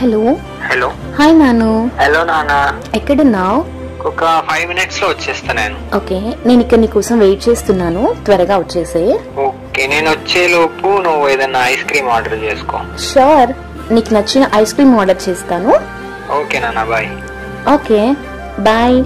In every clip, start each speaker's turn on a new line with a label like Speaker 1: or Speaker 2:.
Speaker 1: Hello.
Speaker 2: Hello.
Speaker 1: Hi నాను.
Speaker 2: Hello నాన్న.
Speaker 1: ఎక్కడున్నావు?
Speaker 2: ఒక 5 minutes లో వచ్చేస్తా నేను.
Speaker 1: ఓకే, నేను ఇక్కడ నీ కోసం వెయిట్ చేస్తున్నాను, త్వరగా వచ్చేసే.
Speaker 2: ఓకే, నేను వచ్చే లోపు నువ్వు ఏదైనా ఐస్ క్రీమ్ ఆర్డర్ చేసుకో.
Speaker 1: షూర్, నీకు నచ్చిన ఐస్ క్రీమ్ ఆర్డర్ చేస్తాను.
Speaker 2: ఓకే నాన్న, బాయ్.
Speaker 1: Okay bye.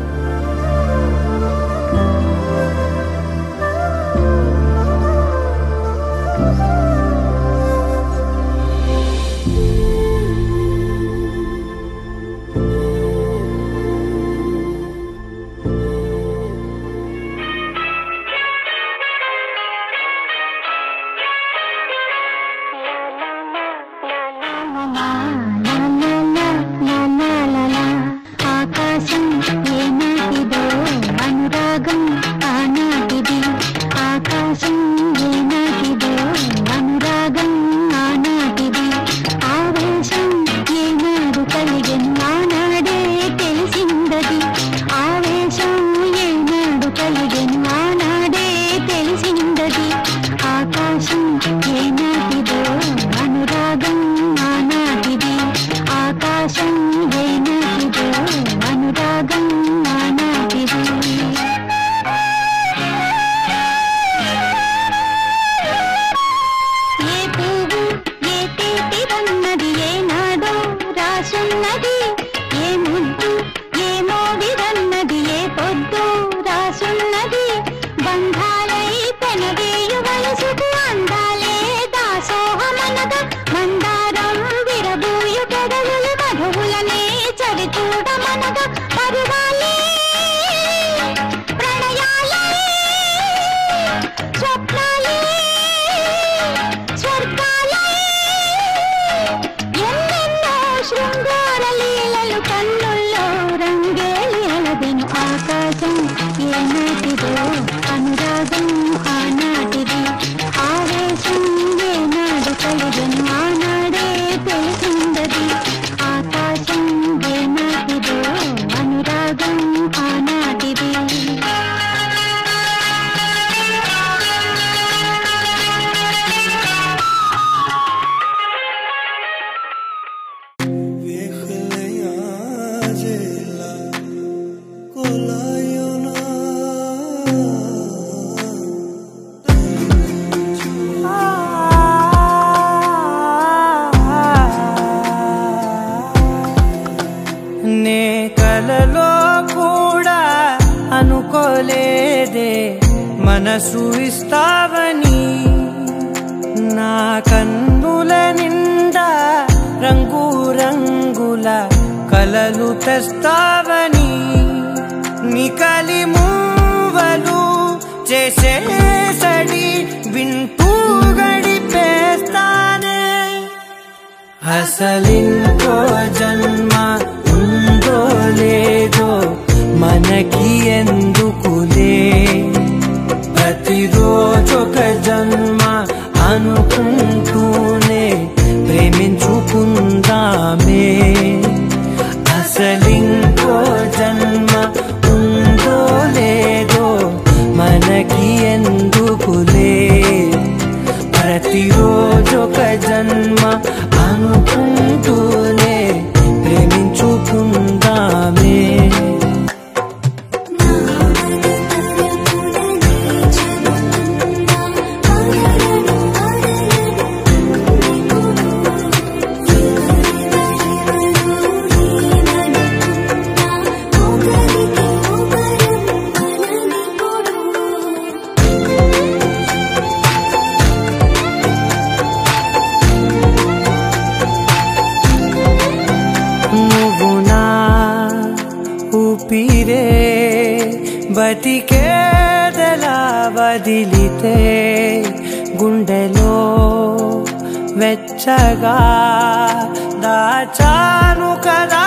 Speaker 3: మనసు ఇస్తావని, నా కన్నుల నిండా రంగు రంగుల కలలు తెస్తావని, నికలి మూవలు చేసేసడి వింటూ గడిపేస్తానే. అసలింకో జన్మ ఉందో లేదో మనకి ఎందుకులే, ప్రతిరోజొక జన్మ అనుకుంటూనే ప్రేమించుకుందామే. అసలింకో జన్మ ఉందో లేదో మనకి ఎందుకులే, ప్రతిరోజొక జన్మ అనుకుంటూనే ప్రేమించుకుందామే. బతికేదలా వదిలితే గుండెలో వెచ్చగా దాచాను కదా